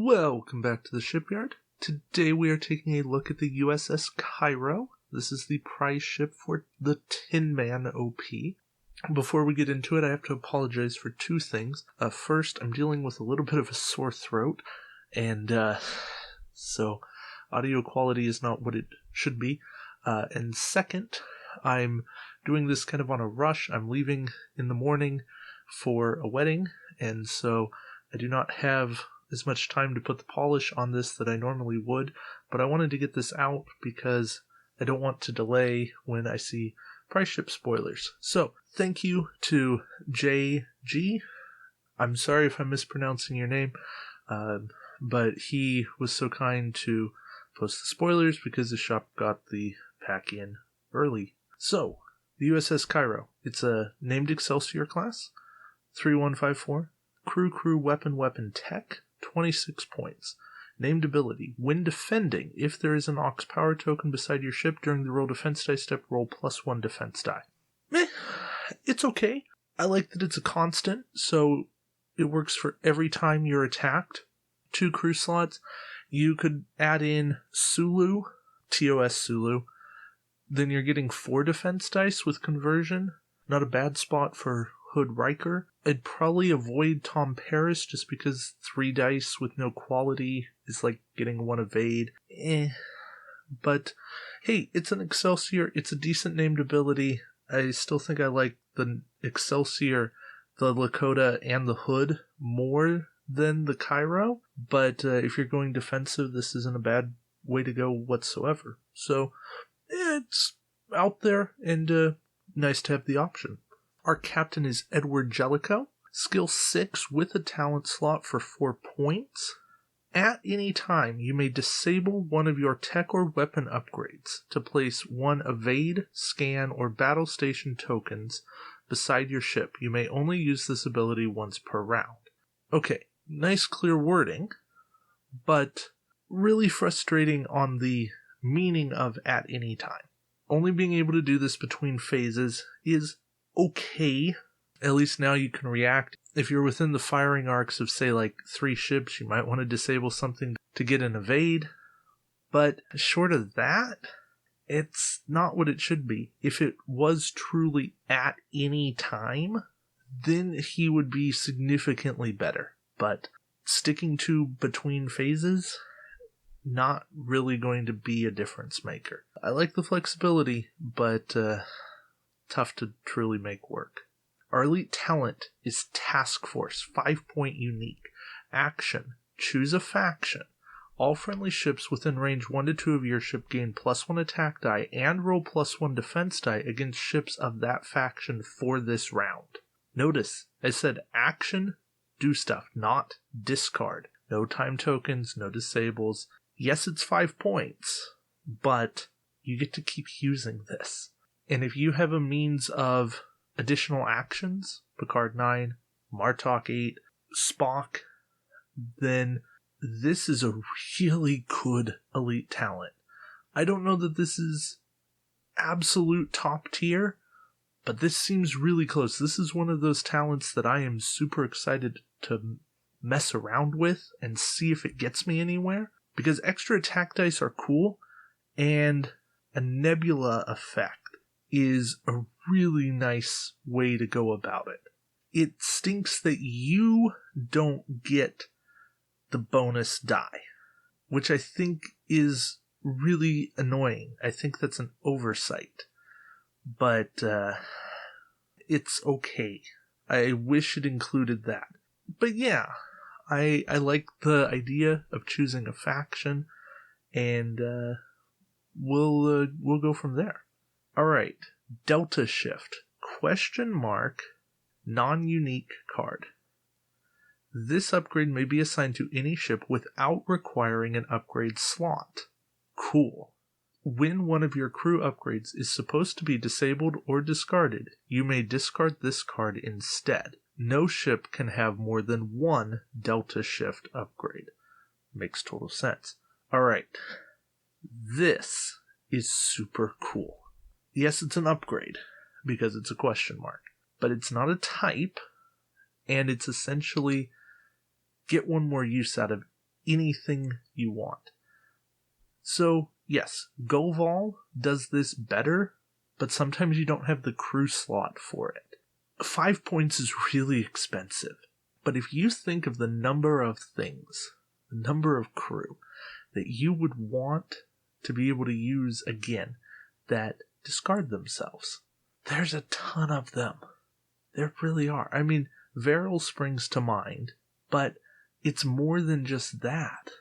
Welcome back to the shipyard. Today we are taking a look at the USS Cairo. This is the prize ship for the Tin Man OP. Before we get into it, I have to apologize for two things. First, I'm dealing with a little bit of a sore throat, and so audio quality is not what it should be. And second, I'm doing this kind of on a rush. I'm leaving in the morning for a wedding, and so I do not have as much time to put the polish on this that I normally would, but I wanted to get this out because I don't want to delay when I see prize ship spoilers. So, thank you to JG. I'm sorry if I'm mispronouncing your name, but he was so kind to post the spoilers because the shop got the pack in early. So, the USS Cairo. It's a named Excelsior class, 3154, crew, weapon, tech, 26 points. Named ability. When defending, if there is an aux power token beside your ship during the roll defense die step, roll +1 defense die. It's okay. I like that it's a constant, so it works for every time you're attacked. 2 crew slots. You could add in Sulu, TOS Sulu. Then you're getting 4 defense dice with conversion. Not a bad spot for Hood Riker. I'd probably avoid Tom Paris just because 3 dice with no quality is like getting 1 evade. But hey, it's an Excelsior. It's a decent named ability. I still think I like the Excelsior, the Lakota, and the Hood more than the Cairo. But if you're going defensive, this isn't a bad way to go whatsoever. So it's out there and nice to have the option. Our captain is Edward Jellicoe. Skill 6 with a talent slot for 4 points. At any time, you may disable one of your tech or weapon upgrades to place 1 evade, scan, or battle station tokens beside your ship. You may only use this ability once per round. Okay, nice clear wording, but really frustrating on the meaning of at any time. Only being able to do this between phases is okay. At least now you can react. If you're within the firing arcs of, say, like 3 ships, you might want to disable something to get an evade. But short of that, it's not what it should be. If it was truly at any time, then he would be significantly better. But sticking to between phases, not really going to be a difference maker. I like the flexibility, but tough to truly make work. Our elite talent is Task Force, 5-point unique. Action, choose a faction. All friendly ships within range 1 to 2 of your ship gain +1 attack die and roll +1 defense die against ships of that faction for this round. Notice, I said action, do stuff, not discard. No time tokens, no disables. Yes, it's 5 points, but you get to keep using this. And if you have a means of additional actions, Picard 9, Martok 8, Spock, then this is a really good elite talent. I don't know that this is absolute top tier, but this seems really close. This is one of those talents that I am super excited to mess around with and see if it gets me anywhere, because extra attack dice are cool, and a nebula effect is a really nice way to go about it. It stinks that you don't get the bonus die, which I think is really annoying. I think that's an oversight, but it's okay. I wish it included that. But yeah, I like the idea of choosing a faction, and we'll go from there. Alright, Delta Shift, ? Non-unique card. This upgrade may be assigned to any ship without requiring an upgrade slot. Cool. When one of your crew upgrades is supposed to be disabled or discarded, you may discard this card instead. No ship can have more than 1 Delta Shift upgrade. Makes total sense. Alright, this is super cool. Yes, it's an upgrade, because it's a question mark, but it's not a type, and it's essentially get one more use out of anything you want. So, yes, GoVol does this better, but sometimes you don't have the crew slot for it. 5 points is really expensive, but if you think of the number of things, the number of crew that you would want to be able to use again that discard themselves, there's a ton of them. There really are. I mean, Varel springs to mind, but it's more than just that.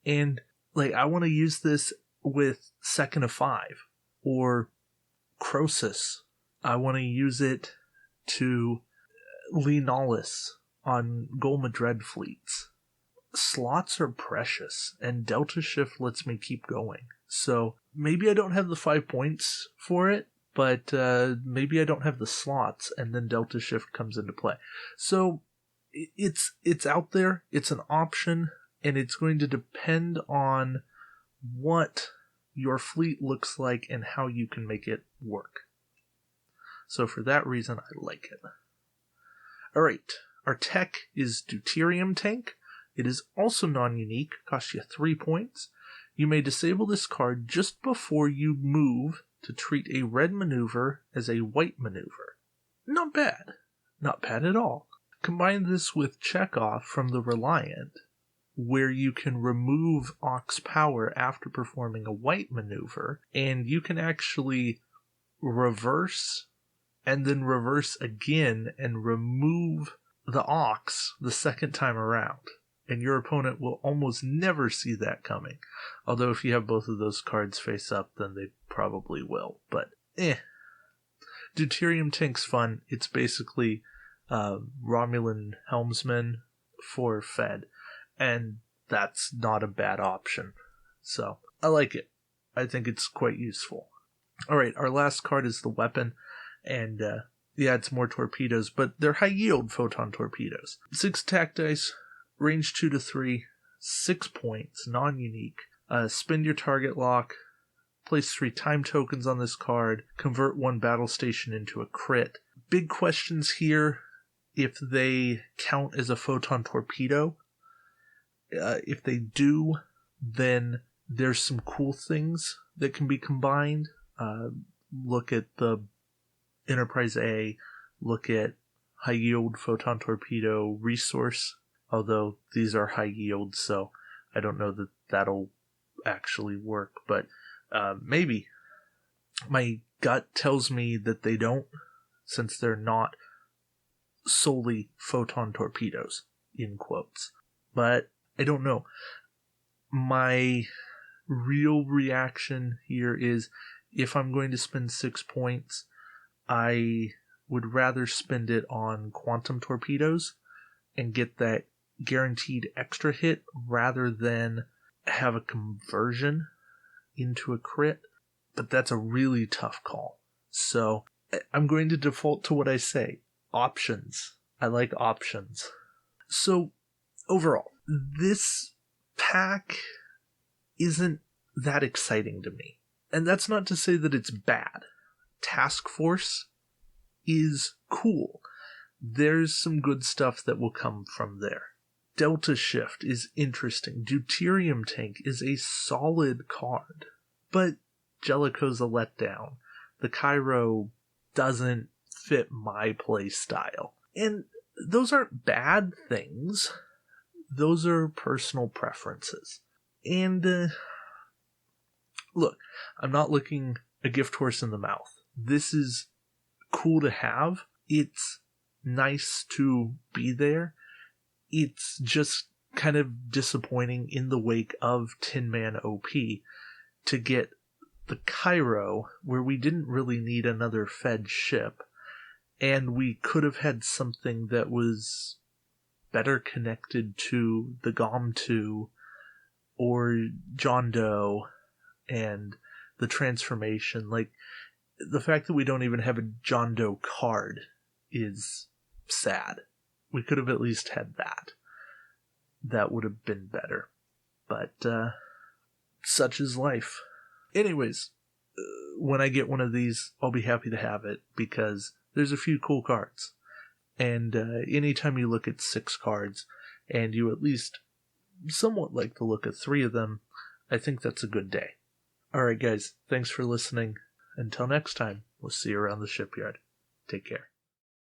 And, I want to use this with Second of 5, or Croesus. I want to use it to Lee Nollis on Gol Madred fleets. Slots are precious, and Delta Shift lets me keep going. So, maybe I don't have the 5 points for it, but maybe I don't have the slots, and then Delta Shift comes into play. So, it's out there, it's an option, and it's going to depend on what your fleet looks like and how you can make it work. So for that reason, I like it. Alright, our tech is Deuterium Tank. It is also non-unique, costs you 3 points. You may disable this card just before you move to treat a red maneuver as a white maneuver. Not bad. Not bad at all. Combine this with Chekhov from the Reliant, where you can remove Ox power after performing a white maneuver, and you can actually reverse and then reverse again and remove the Ox the second time around. And your opponent will almost never see that coming. Although if you have both of those cards face up, then they probably will. But, Deuterium Tank's fun. It's basically Romulan helmsman for Fed. And that's not a bad option. So, I like it. I think it's quite useful. Alright, our last card is the weapon. And, it's more torpedoes, but they're high-yield photon torpedoes. 6 attack dice, range 2 to 3, 6 points, non-unique. Spend your target lock, place 3 time tokens on this card, convert 1 battle station into a crit. Big questions here if they count as a photon torpedo. If they do, then there's some cool things that can be combined. Look at the Enterprise A, look at high yield photon torpedo resource, although these are high yield, so I don't know that that'll actually work, but maybe. My gut tells me that they don't, since they're not solely photon torpedoes, in quotes. But I don't know. My real reaction here is, if I'm going to spend 6 points, I would rather spend it on quantum torpedoes and get that guaranteed extra hit rather than have a conversion into a crit. But that's a really tough call. So I'm going to default to what I say. Options. I like options. So overall, this pack isn't that exciting to me. And that's not to say that it's bad. Task Force is cool. There's some good stuff that will come from there. Delta Shift is interesting. Deuterium Tank is a solid card. But Jellicoe's a letdown. The Cairo doesn't fit my play style. And those aren't bad things. Those are personal preferences. And, look, I'm not looking a gift horse in the mouth. This is cool to have. It's nice to be there. It's just kind of disappointing in the wake of Tin Man OP to get the Cairo, where we didn't really need another Fed ship, and we could have had something that was better connected to the GOM 2 or John Doe and the transformation. Like, the fact that we don't even have a John Doe card is sad. We could have at least had that. That would have been better. But, such is life. Anyways, when I get one of these, I'll be happy to have it, because there's a few cool cards. And anytime you look at 6 cards, and you at least somewhat like the look of 3 of them, I think that's a good day. Alright guys, thanks for listening. Until next time, we'll see you around the shipyard. Take care.